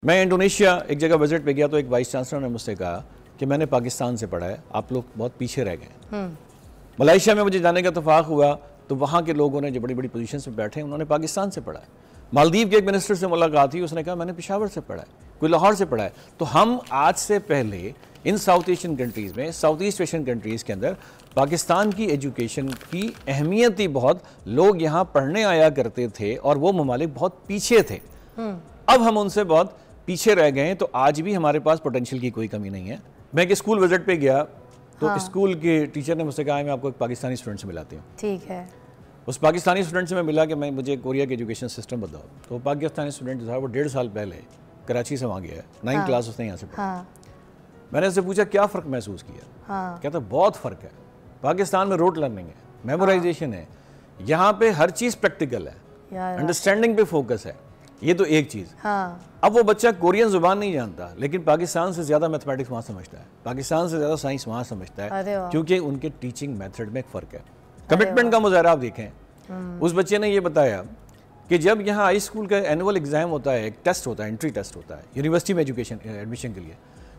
میں انڈونیشیا ایک جگہ وزٹ پہ گیا تو ایک وائس چانسلر نے مجھ سے کہا کہ میں نے پاکستان سے پڑھا ہے, آپ لوگ بہت پیچھے رہ گئے. ملائیشیا میں مجھے جانے کا اتفاق ہوا تو وہاں کے لوگوں نے جو بڑی بڑی پوزیشنز پہ بیٹھے ہیں انہوں نے پاکستان سے پڑھا ہے. مالدیپ کے ایک منسٹر سے ملاقات ہوئی, اس نے کہا میں نے پشاور سے پڑھا ہے, کوئی لاہور سے پڑھا ہے. تو ہم آج سے پہلے ان ساؤتھ ایشین کنٹریز میں, ساؤتھ ایسٹ ایشین کنٹریز کے اندر پاکستان کی ایجوکیشن کی اہمیت ہی بہت, لوگ یہاں پڑھنے آیا کرتے تھے اور وہ ممالک بہت پیچھے تھے. اب ہم ان سے بہت پیچھے رہ گئے ہیں, تو آج بھی ہمارے پاس پوٹینشیل کی کوئی کمی نہیں ہے. میں ایک اسکول وزٹ پہ گیا تو اسکول کے ٹیچر نے مجھ سے کہا میں آپ کو ایک پاکستانی اسٹوڈنٹ سے ملاتی ہوں. ٹھیک ہے. اس پاکستانی اسٹوڈنٹ سے میں ملا کہ مجھے کوریا کے ایجوکیشن سسٹم بتاؤ. تو پاکستانی اسٹوڈنٹ جو تھا وہ 1.5 سال پہلے کراچی سے وہاں گیا ہے, 9 کلاس اس نے یہاں سے پڑھا. میں نے اس سے پوچھا کیا فرق محسوس کیا؟ کہتا بہت فرق ہے. پاکستان میں روٹ لرننگ ہے, میمورائزیشن ہے, یہاں پہ ہر چیز پریکٹیکل ہے, انڈرسٹینڈنگ پہ فوکس ہے. یہ تو ایک چیز. اب وہ بچہ کورین زبان نہیں جانتا لیکن پاکستان سے زیادہ میتھمیٹکس وہاں سمجھتا ہے, پاکستان سے زیادہ سائنس وہاں سمجھتا ہے, کیونکہ ان کے ٹیچنگ میتھڈ میں ایک فرق ہے. کمٹمنٹ کا مظاہرہ آپ دیکھیں, اس بچے نے یہ بتایا کہ جب یہاں ہائی اسکول کا اینول ایگزام ہوتا ہے, ایک ٹیسٹ ہوتا ہے, انٹری ٹیسٹ ہوتا ہے یونیورسٹی میں ایڈمیشن کے لیے,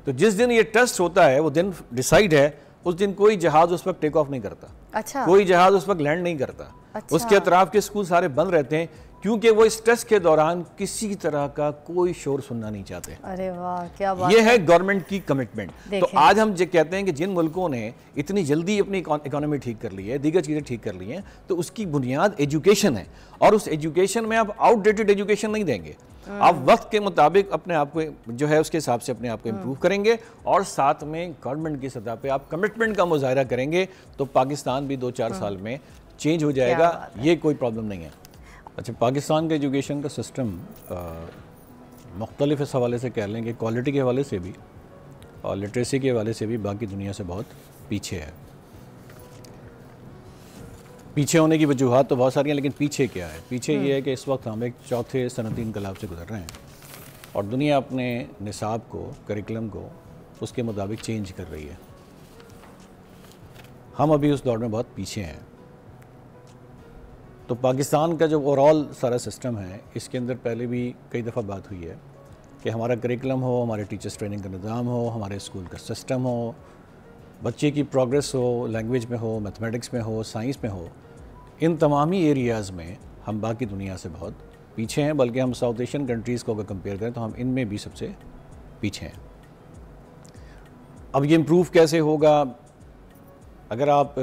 تو جس دن یہ ٹیسٹ ہوتا ہے وہ دن ڈیسائیڈ ہے, اس دن کوئی جہاز اس وقت ٹیک آف نہیں کرتا, کوئی جہاز اس وقت لینڈ نہیں کرتا, اس کے اطراف کے اسکول سارے بند رہتے ہیں, کیونکہ وہ اس ٹیسٹ کے دوران کسی طرح کا کوئی شور سننا نہیں چاہتے. ارے واہ کیا بات یہ ہے گورنمنٹ کی کمٹمنٹ. تو آج ہم کہتے ہیں کہ جن ملکوں نے اتنی جلدی اپنی اکانومی ٹھیک کر لی ہے, دیگر چیزیں ٹھیک کر لی ہیں, تو اس کی بنیاد ایجوکیشن ہے, اور اس ایجوکیشن میں آپ آؤٹ ڈیٹڈ ایجوکیشن نہیں دیں گے. آپ وقت کے مطابق اپنے آپ کو جو ہے اس کے حساب سے اپنے آپ کو امپروو کریں گے, اور ساتھ میں گورنمنٹ کی سطح پہ آپ کمٹمنٹ کا مظاہرہ کریں گے, تو پاکستان بھی 2-4 سال میں چینج ہو جائے گا. یہ کوئی پرابلم نہیں ہے. اچھا, پاکستان کے ایجوکیشن کا سسٹم مختلف اس حوالے سے کہہ لیں کہ کوالٹی کے حوالے سے بھی اور لٹریسی کے حوالے سے بھی باقی دنیا سے بہت پیچھے ہے. پیچھے ہونے کی وجوہات تو بہت ساری ہیں, لیکن پیچھے کیا ہے؟ پیچھے یہ ہے کہ اس وقت ہم ایک چوتھے صنعتی انقلاب سے گزر رہے ہیں, اور دنیا اپنے نصاب کو, کریکلم کو اس کے مطابق چینج کر رہی ہے. ہم ابھی اس دور میں بہت پیچھے ہیں. تو پاکستان کا جو اوورال سارا سسٹم ہے, اس کے اندر پہلے بھی کئی دفعہ بات ہوئی ہے کہ ہمارا کریکلم ہو, ہمارے ٹیچرز ٹریننگ کا نظام ہو, ہمارے اسکول کا سسٹم ہو, بچے کی پروگریس ہو, لینگویج میں ہو, میتھمیٹکس میں ہو, سائنس میں ہو, ان تمامی ایریاز میں ہم باقی دنیا سے بہت پیچھے ہیں. بلکہ ہم ساؤتھ ایشین کنٹریز کو اگر کمپیئر کریں تو ہم ان میں بھی سب سے پیچھے ہیں. اب یہ امپروو کیسے ہوگا؟ اگر آپ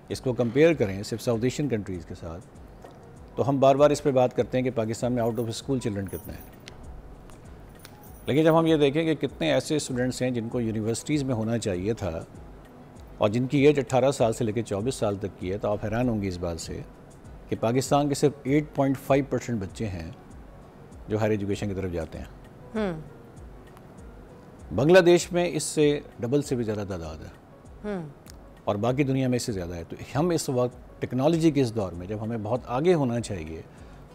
اس کو کمپیئر کریں صرف ساؤتھ ایشین کنٹریز کے ساتھ, تو ہم بار بار اس پہ بات کرتے ہیں کہ پاکستان میں آؤٹ آف اسکول چلڈرن کتنے ہیں, لیکن جب ہم یہ دیکھیں کہ کتنے ایسے اسٹوڈنٹس ہیں جن کو یونیورسٹیز میں ہونا چاہیے تھا اور جن کی ایج 18 سال سے لے کے 24 سال تک کی ہے, تو آپ حیران ہوں گے اس بات سے کہ پاکستان کے صرف 8.5% بچے ہیں جو ہائر ایجوکیشن کی طرف جاتے ہیں. بنگلہ دیش میں اس سے ڈبل سے بھی زیادہ تعداد ہے, اور باقی دنیا میں اس سے زیادہ ہے. تو ہم اس وقت ٹیکنالوجی کے اس دور میں جب ہمیں بہت آگے ہونا چاہیے,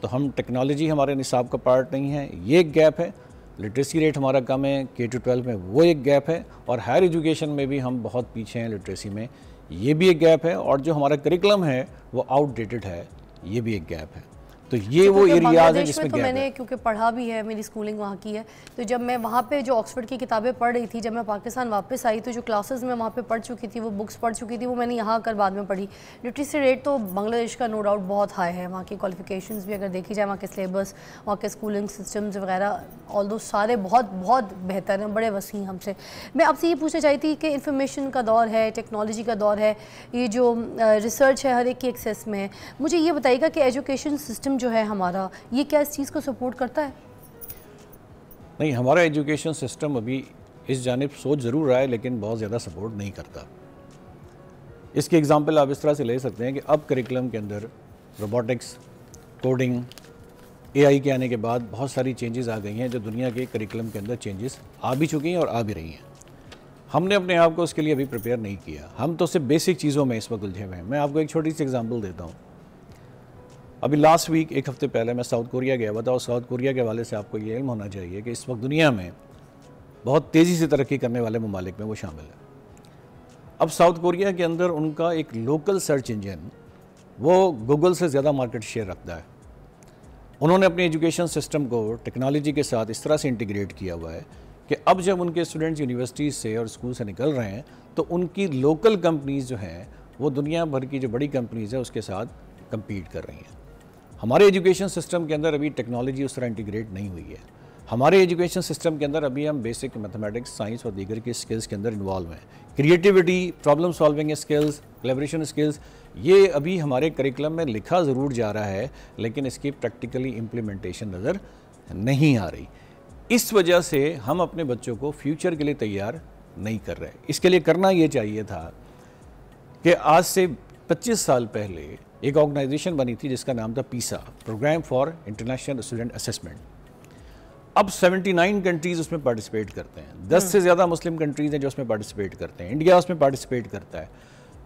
تو ہم ٹیکنالوجی ہمارے نصاب کا پارٹ نہیں ہے, یہ ایک گیپ ہے. لٹریسی ریٹ ہمارا کم ہے K-12 میں, وہ ایک گیپ ہے. اور ہائر ایجوکیشن میں بھی ہم بہت پیچھے ہیں لٹریسی میں, یہ بھی ایک گیپ ہے. اور جو ہمارا کریکلم ہے وہ آؤٹ ڈیٹڈ ہے, یہ بھی ایک گیپ ہے. تو یہ وہ ایریاز ہیں جس میں تو میں نے کیونکہ پڑھا بھی ہے, میری اسکولنگ وہاں کی ہے, تو جب میں وہاں پہ جو آکسفورڈ کی کتابیں پڑھ رہی تھی, جب میں پاکستان واپس آئی تو جو کلاسز میں وہاں پہ پڑھ چکی تھی, وہ بکس پڑھ چکی تھی, وہ میں نے یہاں کر بعد میں پڑھی. لٹریسی ریٹ تو بنگلہ دیش کا نو ڈاؤٹ بہت ہائی ہے. وہاں کی کوالیفیکیشنز بھی اگر دیکھی جائے, وہاں کے سلیبس, وہاں کے اسکولنگ سسٹمز وغیرہ, آل دو سارے بہت بہت بہتر ہیں, بڑے وسیع ہم سے. میں آپ سے یہ پوچھنا چاہی تھی کہ انفارمیشن کا دور ہے, ٹیکنالوجی کا دور ہے, یہ جو ریسرچ ہے ہر ایک کی ایکسیس میں ہے, مجھے یہ بتائیے گا کہ ایجوکیشن سسٹم جو ہے ہمارا, یہ کیا اس چیز کو سپورٹ کرتا ہے؟ نہیں, ہمارا ایجوکیشن سسٹم ابھی اس جانب سوچ ضرور رہا ہے, لیکن بہت زیادہ سپورٹ نہیں کرتا. اس کی ایگزامپل آپ اس طرح سے لے سکتے ہیں کہ اب کریکلم کے اندر روبوٹکس, کوڈنگ, AI کے آنے کے بعد بہت ساری چینجز آ گئی ہیں جو دنیا کے کریکلم کے اندر چینجز آ بھی چکی ہیں اور آ بھی رہی ہیں. ہم نے اپنے آپ کو اس کے لیے ابھی پریپیئر نہیں کیا. ہم تو صرف بیسک چیزوں میں اس وقت الجھے ہوئے ہیں. میں آپ کو ایک چھوٹی سی ایگزامپل دیتا ہوں. ابھی لاسٹ ویک, ایک ہفتے پہلے میں ساؤتھ کوریا گیا ہوا تھا, اور ساؤتھ کوریا کے حوالے سے آپ کو یہ علم ہونا چاہیے کہ اس وقت دنیا میں بہت تیزی سے ترقی کرنے والے ممالک میں وہ شامل ہے. اب ساؤتھ کوریا کے اندر ان کا ایک لوکل سرچ انجن وہ گوگل سے زیادہ مارکیٹ شیئر رکھتا ہے. انہوں نے اپنے ایجوکیشن سسٹم کو ٹیکنالوجی کے ساتھ اس طرح سے انٹیگریٹ کیا ہوا ہے کہ اب جب ان کے اسٹوڈنٹس یونیورسٹیز سے اور اسکول سے نکل رہے ہیں تو ان کی لوکل کمپنیز جو ہیں وہ دنیا بھر کی جو بڑی کمپنیز ہیں اس کے ساتھ کمپیٹ کر رہی ہیں. ہمارے ایجوکیشن سسٹم کے اندر ابھی ٹیکنالوجی اس طرح انٹیگریٹ نہیں ہوئی ہے. ہمارے ایجوکیشن سسٹم کے اندر ابھی ہم بیسک میتھمیٹکس، سائنس اور دیگر کے اسکلز کے اندر انوالو ہیں. Creativity, problem solving skills, collaboration skills, یہ ابھی ہمارے کریکولم میں لکھا ضرور جا رہا ہے لیکن اس کی پریکٹیکلی امپلیمنٹیشن نظر نہیں آ رہی. اس وجہ سے ہم اپنے بچوں کو فیوچر کے لیے تیار نہیں کر رہے. اس کے لیے کرنا یہ چاہیے تھا کہ آج سے 25 سال پہلے ایک آرگنائزیشن بنی تھی جس کا نام تھا PISA, programme for international student assessment. اب 79 کنٹریز اس میں پارٹیسپیٹ کرتے ہیں. 10 سے زیادہ مسلم کنٹریز ہیں جو اس میں پارٹیسپیٹ کرتے ہیں. انڈیا اس میں پارٹیسپیٹ کرتا ہے.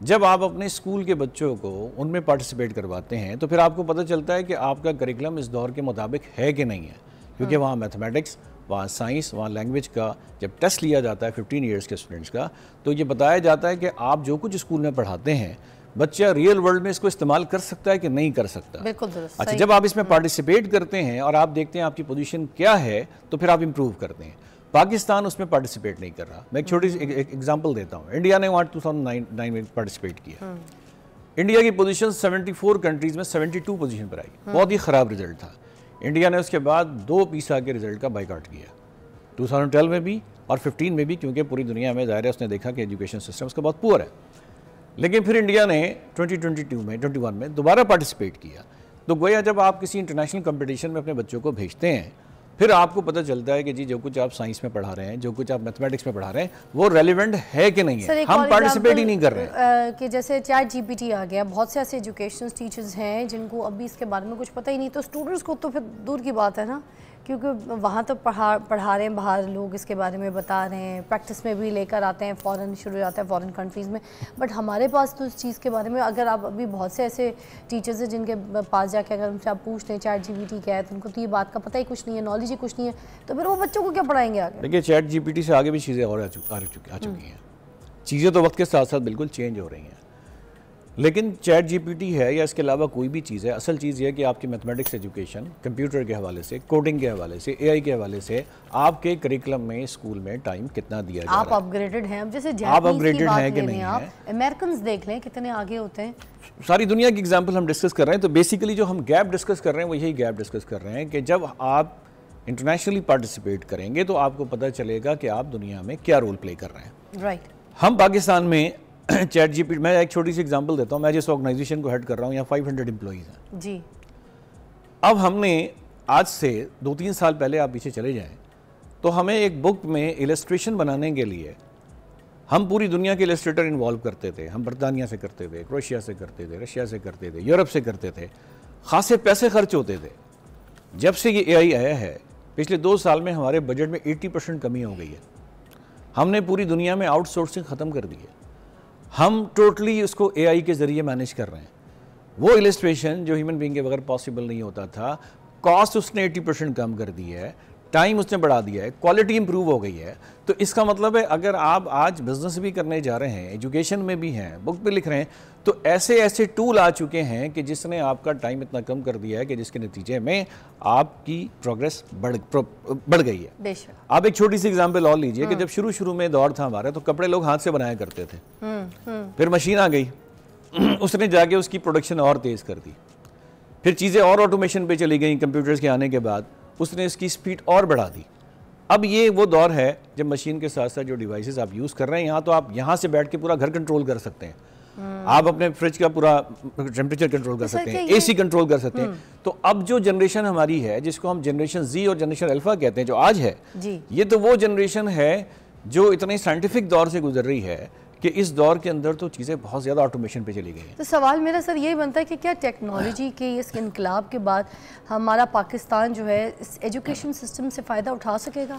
جب آپ اپنے اسکول کے بچوں کو ان میں پارٹیسپیٹ کرواتے ہیں تو پھر آپ کو پتہ چلتا ہے کہ آپ کا کریکولم اس دور کے مطابق ہے کہ نہیں ہے، کیونکہ وہاں میتھمیٹکس، وہاں سائنس، وہاں لینگویج کا جب ٹیسٹ لیا جاتا ہے 15 ایئرس کے اسٹوڈنٹس کا تو یہ بتایا جاتا ہے کہ آپ جو کچھ اسکول میں پڑھاتے ہیں بچہ ریئل ورلڈ میں اس کو استعمال کر سکتا ہے کہ نہیں کر سکتا. بالکل درست. اچھا، جب آپ اس میں پارٹیسپیٹ کرتے ہیں اور آپ دیکھتے ہیں آپ کی پوزیشن کیا ہے تو پھر آپ امپروو کرتے ہیں. پاکستان اس میں پارٹیسپیٹ نہیں کر رہا. میں ایک چھوٹی سی ایگزامپل دیتا ہوں. انڈیا نے وہاں 2009 میں پارٹیسپیٹ کیا. انڈیا کی پوزیشن 74 کنٹریز میں 72 پوزیشن پر آئی. بہت ہی خراب رزلٹ تھا. انڈیا نے اس کے بعد 2 پیسا کے رزلٹ کا بائیکاٹ کیا، 2012 میں بھی اور 15 میں بھی، کیونکہ پوری دنیا میں ظاہر ہے اس نے دیکھا کہ ایجوکیشن سسٹم اس کا بہت پور ہے. لیکن پھر انڈیا نے 2021 میں دوبارہ پارٹیسپیٹ کیا. تو گویا جب آپ کسی انٹرنیشنل کمپٹیشن میں اپنے بچوں کو بھیجتے ہیں پھر آپ کو پتہ چلتا ہے کہ جی جو کچھ آپ سائنس میں پڑھا رہے ہیں، جو کچھ آپ میتھمیٹکس میں پڑھا رہے ہیں وہ ریلیونٹ ہے کہ نہیں ہے. ہم پارٹیسپیٹ ہی نہیں کر رہے ہیں. کہ جیسے چیٹ جی پی ٹی آ گیا، بہت سے ایسے ایجوکیشنل ٹیچرز ہیں جن کو ابھی اس کے بارے میں کچھ پتہ ہی نہیں. تو اسٹوڈنٹس کو تو پھر دور کی بات ہے نا، کیونکہ وہاں تو پڑھا رہے ہیں، باہر لوگ اس کے بارے میں بتا رہے ہیں، پریکٹس میں بھی لے کر آتے ہیں، فورن شروع ہو جاتا ہے فورن کنٹریز میں. بٹ ہمارے پاس تو اس چیز کے بارے میں اگر آپ ابھی بہت سے ایسے ٹیچرز ہیں جن کے پاس جا کے اگر ان سے آپ پوچھتے ہیں چیٹ جی پی ٹی کیا ہے تو ان کو تو یہ بات کا پتہ ہی کچھ نہیں ہے، نالج ہی کچھ نہیں ہے. تو پھر وہ بچوں کو کیا پڑھائیں گے آگے؟ دیکھیے چیٹ جی پی ٹی سے آگے بھی چیزیں اور آ چکی ہیں. چیزیں تو وقت کے ساتھ ساتھ بالکل چینج ہو رہی ہیں. لیکن چیٹ جی پی ٹی ہے یا اس کے علاوہ کوئی بھی چیز ہے، اصل چیز یہ ہے کہ آپ کی میتھمیٹکس ایجوکیشن کمپیوٹر کے حوالے سے، کوڈنگ کے حوالے سے، اے آئی کے حوالے سے آپ کے کریکولم میں اسکول میں ٹائم کتنا دیا جا رہا ہے. آپ اپ گریڈڈ ہیں. اب جیسے جاپانیز کی بات لے لیں، آپ امریکنز دیکھ لیں کتنے آگے ہوتے ہیں. ساری دنیا کی ایگزامپل ہم ڈسکس کر رہے ہیں. تو بیسیکلی جو ہم گیپ ڈسکس کر رہے ہیں وہ یہی گیپ ڈسکس کر رہے ہیں کہ جب آپ انٹرنیشنلی پارٹیسپیٹ کریں گے تو آپ کو پتہ چلے گا کہ آپ دنیا میں کیا رول پلے کر رہے ہیں. رائٹ. ہم پاکستان میں چیٹ جی پی ٹی، میں ایک چھوٹی سی ایگزامپل دیتا ہوں. میں جس آرگنائزیشن کو ہیڈ کر رہا ہوں یہاں 500 امپلائیز ہیں جی. اب ہم نے آج سے 2-3 سال پہلے آپ پیچھے چلے جائیں تو ہمیں ایک بک میں السٹریشن بنانے کے لیے ہم پوری دنیا کے السٹریٹر انوالو کرتے تھے. ہم برطانیہ سے کرتے تھے، کروشیا سے کرتے تھے، رشیا سے کرتے تھے، یورپ سے کرتے تھے. خاصے پیسے خرچ ہوتے تھے. جب سے یہ اے آئی آیا ہے پچھلے 2 سال میں ہمارے بجٹ میں 80% کمی ہو گئی ہے. ہم نے پوری دنیا میں آؤٹ سورسنگ ختم کر دی ہے. ہم ٹوٹلی اس کو اے آئی کے ذریعے مینیج کر رہے ہیں. وہ السٹریشن جو ہیومن بینگ کے بغیر پاسبل نہیں ہوتا تھا، کاسٹ اس نے 80% کم کر دی ہے، ٹائم اس نے بڑھا دیا ہے، کوالٹی امپروو ہو گئی ہے. تو اس کا مطلب ہے اگر آپ آج بزنس بھی کرنے جا رہے ہیں، ایجوکیشن میں بھی ہیں، بک بھی لکھ رہے ہیں، تو ایسے ٹول آ چکے ہیں کہ جس نے آپ کا ٹائم اتنا کم کر دیا ہے کہ جس کے نتیجے میں آپ کی پروگریس بڑھ گئی ہے. بے شک. آپ ایک چھوٹی سی ایگزامپل اور لیجئے کہ جب شروع میں دور تھا ہمارا تو کپڑے لوگ ہاتھ سے بنایا کرتے تھے. پھر مشین آ گئی، اس نے جا کے اس کی پروڈکشن اور تیز کر دی. پھر چیزیں اور آٹومیشن پہ چلی گئیں. کمپیوٹرز کے آنے کے بعد اس نے اس کی سپیڈ اور بڑھا دی. اب یہ وہ دور ہے جب مشین کے ساتھ ساتھ جو ڈیوائسز آپ یوز کر رہے ہیں، یہاں تو آپ یہاں سے بیٹھ کے پورا گھر کنٹرول کر سکتے ہیں. آپ اپنے فریج کا پورا ٹیمپریچر کنٹرول کر سکتے ہیں، اے سی کنٹرول کر سکتے ہیں. تو اب جو جنریشن ہماری ہے جس کو ہم جنریشن زی اور جنریشن الفا کہتے ہیں جو آج ہے، یہ تو وہ جنریشن ہے جو اتنے سائنٹیفک دور سے گزر رہی ہے کہ اس دور کے اندر تو چیزیں بہت زیادہ آٹومیشن پہ چلی گئی ہیں. تو سوال میرا سر یہی بنتا ہے کہ کیا ٹیکنالوجی کے اس انقلاب کے بعد ہمارا پاکستان جو ہے اس ایجوکیشن سسٹم سے فائدہ اٹھا سکے گا؟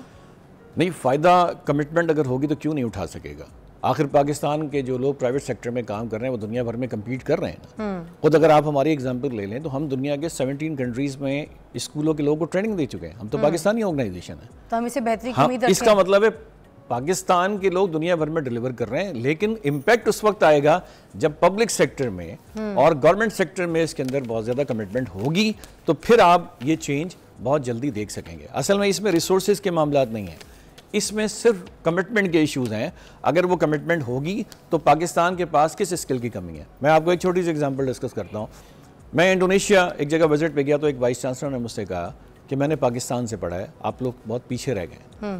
نہیں، فائدہ کمٹمنٹ اگر ہوگی تو کیوں نہیں اٹھا سکے گا. آخر پاکستان کے جو لوگ پرائیویٹ سیکٹر میں کام کر رہے ہیں وہ دنیا بھر میں کمپیٹ کر رہے ہیں نا. خود اگر آپ ہماری ایگزامپل لے لیں تو ہم دنیا کے 17 کنٹریز میں اسکولوں کے لوگوں کو ٹریننگ دے چکے ہیں. ہم تو پاکستانی آرگنائزیشن ہے. تو ہم اسے بہتری کی امید رکھیں. اس کا مطلب ہے پاکستان کے لوگ دنیا بھر میں ڈیلیور کر رہے ہیں، لیکن امپیکٹ اس وقت آئے گا جب پبلک سیکٹر میں اور گورنمنٹ سیکٹر میں اس کے اندر بہت زیادہ کمٹمنٹ ہوگی، تو پھر آپ یہ چینج بہت جلدی دیکھ سکیں گے. اصل میں اس میں ریسورسز کے معاملات نہیں ہیں، اس میں صرف کمٹمنٹ کے ایشوز ہیں. اگر وہ کمٹمنٹ ہوگی تو پاکستان کے پاس کس اسکل کی کمی ہے. میں آپ کو ایک چھوٹی سی ایگزامپل ڈسکس کرتا ہوں. میں انڈونیشیا ایک جگہ وزٹ پہ گیا تو ایک وائس چانسلر نے مجھ سے کہا کہ میں نے پاکستان سے پڑھا ہے، آپ لوگ بہت پیچھے رہ گئے.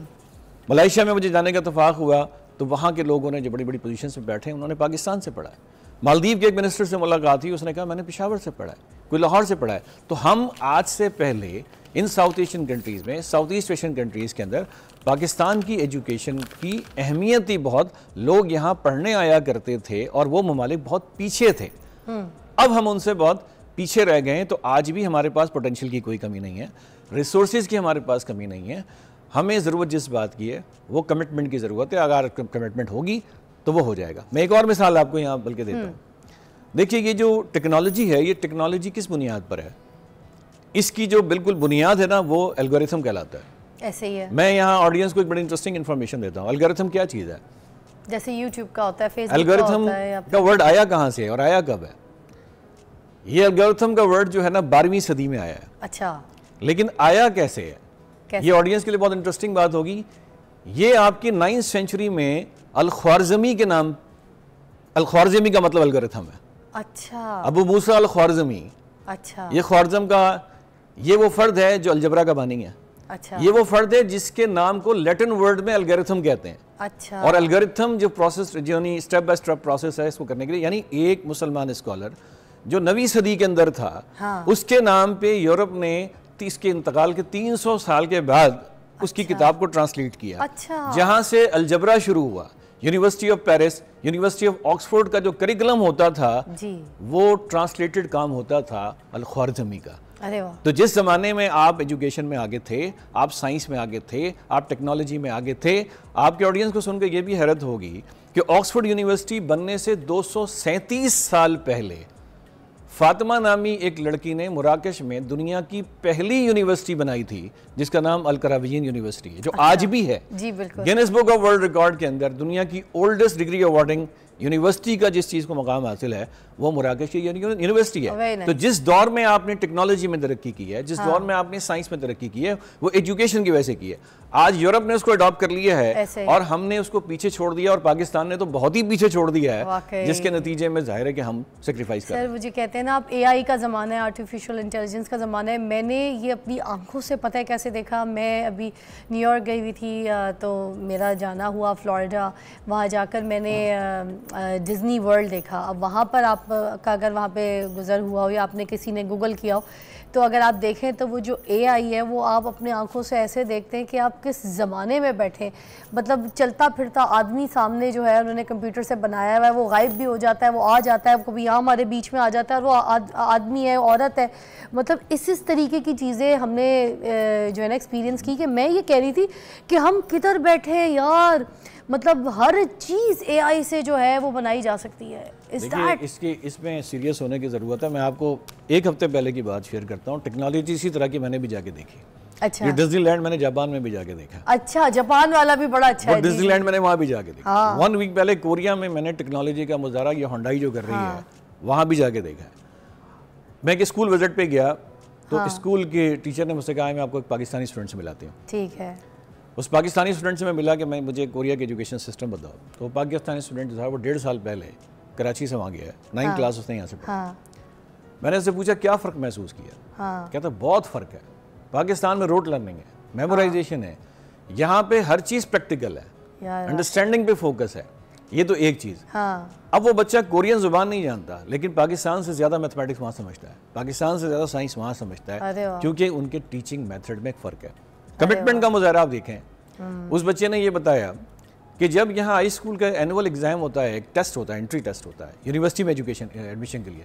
ملائیشیا میں مجھے جانے کا اتفاق ہوا تو وہاں کے لوگوں نے جو بڑی بڑی پوزیشن سے بیٹھے انہوں نے پاکستان سے پڑھا ہے. مالدیو کے ایک منسٹر سے ملاقات ہوئی، اس نے کہا میں نے پشاور سے پڑھا ہے، کوئی لاہور سے پڑھا ہے. تو ہم آج سے پہلے ان ساؤتھ ایشین کنٹریز میں، ساؤتھ ایسٹ ایشین کنٹریز کے اندر پاکستان کی ایجوکیشن کی اہمیت تھی بہت. لوگ یہاں پڑھنے آیا کرتے تھے اور وہ ممالک بہت پیچھے تھے. اب ہم ان سے بہت پیچھے رہ گئے ہیں. تو آج بھی ہمارے پاس پوٹینشیل کی کوئی کمی نہیں ہے، ریسورسز کی ہمارے پاس کمی نہیں ہے. ہمیں ضرورت جس بات کی ہے وہ کمٹمنٹ کی ضرورت ہے. اگر کمٹمنٹ ہوگی تو وہ ہو جائے گا. میں ایک اور مثال آپ کو یہاں بلکہ دیتا ہوں. دیکھیے یہ جو ٹیکنالوجی ہے، یہ ٹیکنالوجی کس بنیاد پر ہے؟ اس کی جو بالکل بنیاد ہے نا وہ الگوریتھم کہلاتا ہے. ایسے ہی ہے. میں یہاں آڈینس کو ایک بڑی انٹرسٹنگ انفارمیشن دیتا ہوں. الگوریتھم کیا چیز ہے؟ جیسے یوٹیوب کا ہوتا ہے، فیس بک کا الگوریتھم ہوتا ہے. کا ورڈ آیا کہاں سے اور آیا کب ہے؟ یہ الگوریتھم کا ورڈ جو ہے نا 12ویں صدی میں آیا ہے. اچھا. لیکن آیا کیسے ہے؟ یہ آڈینس کے لیے بہت انٹرسٹنگ بات ہوگی. یہ آپ کی 9ویں سینچری میں الخوارزمی کے نام، الخوارزمی کا مطلب الگوریتھم ہے. اچھا. ابو موسیٰ الخوارزمی. اچھا. یہ خوارزم کا یہ وہ فرد ہے جو الجبرا کا بانی ہے. اچھا. یہ وہ فرد ہے جس کے نام کو لیٹن ورڈ میں الگوریتھم کہتے ہیں. اچھا. اور الگوریتھم جو پروسیس یعنی اسٹیپ بائی اسٹیپ پروسیس ہے اس کو کرنے کے لیے، یعنی ایک مسلمان اسکالر جو 9ویں صدی کے اندر تھا، اس کے نام پہ یورپ نے اس کے انتقال کے 300 سال کے بعد اس کی کتاب کو ٹرانسلیٹ کیا. جہاں سے الجبرا شروع ہوا. University of Paris, university of Oxford کا جو کریکولم ہوتا تھا وہ ٹرانسلیٹڈ کام ہوتا تھا الخوارزمی کا. تو جس زمانے میں آپ ایجوکیشن میں آگے تھے، آپ سائنس میں آگے تھے، آپ ٹیکنالوجی میں آگے تھے، آپ کے آڈینس کو سن کے یہ بھی حیرت ہوگی کہ آکسفورڈ یونیورسٹی بننے سے 237 سال پہلے فاطمہ نامی ایک لڑکی نے مراکش میں دنیا کی پہلی یونیورسٹی بنائی تھی جس کا نام القرویین یونیورسٹی ہے، جو آج بھی ہے. جی بالکل. Grains book of world record کے اندر دنیا کی اولڈسٹ ڈگری اوارڈنگ یونیورسٹی کا جس چیز کو مقام حاصل ہے وہ مراکش کی یونیورسٹی ہے. تو جس دور میں آپ نے ٹیکنالوجی میں ترقی کی ہے، جس دور میں آپ نے سائنس میں ترقی کی ہے، وہ ایجوکیشن کی وجہ سے کی ہے. آج یورپ نے اس کو اڈاپٹ کر لیا ہے اور ہم نے اس کو پیچھے چھوڑ دیا، اور پاکستان نے تو بہت ہی پیچھے چھوڑ دیا ہے، جس کے نتیجے میں ظاہر ہے کہ ہم سیکریفائز کر رہے ہیں. سر مجھے کہتے ہیں نا، آپ اے آئی کا زمانہ ہے، آرٹیفیشل انٹیلیجنس کا زمانہ ہے. میں نے یہ اپنی آنکھوں سے پتہ ہے کیسے دیکھا. میں ابھی نیو یارک گئی ہوئی تھی تو میرا جانا ہوا فلوریڈا. وہاں جا کر میں نے ڈزنی ورلڈ دیکھا. اب وہاں پر آپ کا اگر وہاں پہ گزر ہوا ہو یا آپ نے کسی نے گوگل کیا ہو تو اگر آپ دیکھیں تو وہ جو اے آئی ہے وہ آپ اپنے آنکھوں سے ایسے دیکھتے ہیں کہ آپ کس زمانے میں بیٹھے. مطلب چلتا پھرتا آدمی سامنے جو ہے انہوں نے کمپیوٹر سے بنایا ہوا ہے، وہ غائب بھی ہو جاتا ہے، وہ آ جاتا ہے، کبھی یہاں ہمارے بیچ میں آ جاتا ہے، اور وہ آدمی ہے، عورت ہے. مطلب اس طریقے کی چیزیں ہم نے جو ہے نا ایکسپیرینس کی کہ میں یہ کہہ رہی تھی کہ ہم کدھر بیٹھے ہیں یار. مطلب ہر چیز اے آئی سے جو ہے وہ بنائی جا سکتی ہے. اس میں سیریس ہونے کی ضرورت ہے. میں آپ کو ایک ہفتے پہلے کی بات شیئر کرتا ہوں. ٹیکنالوجی اسی طرح کی میں نے بھی جا کے دیکھی. اچھا. یہ ڈزنی لینڈ میں نے جاپان میں بھی جا کے دیکھا. اچھا. جاپان والا بھی بڑا اچھا ہے. ڈزنی لینڈ میں نے وہاں بھی جا کے دیکھا. 1 ویک پہلے کوریا میں نے ٹیکنالوجی کا مظاہرہ یہ ہونڈائی جو کر رہی ہے وہاں بھی جا کے دیکھا. میں ایک اسکول وزٹ پہ گیا تو اسکول کے ٹیچر نے مجھ سے کہا میں آپ کو ایک پاکستانی اسٹوڈنٹ سے ملاتی ہوں. ٹھیک ہے. اس پاکستانی اسٹوڈنٹ سے میں ملا کہ مجھے کوریا کے ایجوکیشن سسٹم بتاؤ. تو پاکستانی اسٹوڈنٹ جو تھا وہ 1.5 سال پہلے کراچی سے وہاں گیا ہے. 9 کلاس اس نے یہاں سے پڑھا. میں نے اس سے پوچھا کیا فرق محسوس کیا؟ کہتا بہت فرق ہے. پاکستان میں روٹ لرننگ ہے، میمورائزیشن ہے، یہاں پہ ہر چیز پریکٹیکل ہے، انڈرسٹینڈنگ پہ فوکس ہے. یہ تو ایک چیز. اب وہ بچہ کورین زبان نہیں جانتا لیکن پاکستان سے زیادہ میتھمیٹکس وہاں سمجھتا ہے، پاکستان سے زیادہ سائنس وہاں سمجھتا ہے، کیونکہ ان کے ٹیچنگ میتھڈ میں ایک فرق ہے. کمٹمنٹ کا مظاہرہ آپ دیکھیں. اس بچے نے یہ بتایا کہ جب یہاں ہائی اسکول کا اینول ایگزام ہوتا ہے، ایک ٹیسٹ ہوتا ہے، انٹری ٹیسٹ ہوتا ہے یونیورسٹی میں ایڈمیشن کے لیے،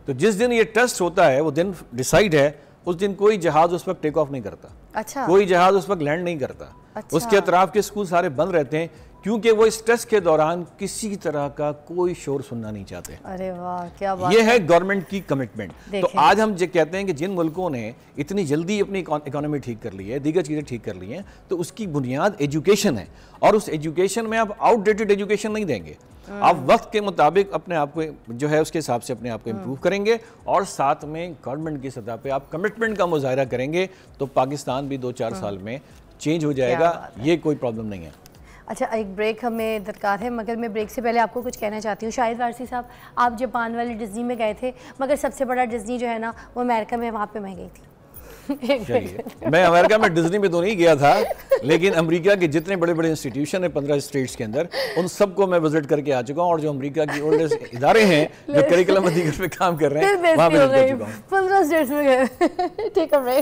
تو جس دن یہ ٹیسٹ ہوتا ہے وہ دن ڈیسائیڈ ہے، اس دن کوئی جہاز اس وقت ٹیک آف نہیں کرتا. اچھا. کوئی جہاز اس وقت لینڈ نہیں کرتا. اس کے اطراف کے اسکول سارے بند رہتے ہیں کیونکہ وہ اسٹریس کے دوران کسی طرح کا کوئی شور سننا نہیں چاہتے. ارے واہ کیا بات. یہ ہے گورنمنٹ کی کمٹمنٹ. تو آج ہم کہتے ہیں کہ جن ملکوں نے اتنی جلدی اپنی اکانومی ٹھیک کر لی ہے, دیگر چیزیں ٹھیک کر لی ہیں, تو اس کی بنیاد ایجوکیشن ہے, اور اس ایجوکیشن میں آپ آؤٹ ڈیٹڈ ایجوکیشن نہیں دیں گے. آپ وقت کے مطابق اپنے آپ کو جو ہے اس کے حساب سے اپنے آپ کو امپروو کریں گے, اور ساتھ میں گورنمنٹ کی سطح پہ آپ کمٹمنٹ کا مظاہرہ کریں گے, تو پاکستان بھی 2-4 سال میں چینج ہو جائے گا. یہ کوئی پرابلم نہیں ہے. اچھا ایک بریک ہمیں درکار ہے, مگر میں بریک سے پہلے آپ کو کچھ کہنا چاہتی ہوں. شاہد وارثی صاحب, آپ جاپان والی ڈزنی میں گئے تھے, مگر سب سے بڑا ڈزنی جو ہے نا وہ امریکہ میں, وہاں پہ میں گئی تھی. میں امریکہ میں ڈزنی میں تو نہیں گیا تھا, لیکن امریکہ کے جتنے بڑے بڑے انسٹیٹیوشن ہیں 15 اسٹیٹس کے اندر, ان سب کو میں وزٹ کر کے آ چکا ہوں, اور جو امریکہ کی اولڈسٹ ادارے ہیں جو کریکلم دیگر پہ کام کر رہے ہیں وہاں پہ 15 اسٹیٹس میں گئے. ٹھیک ہے.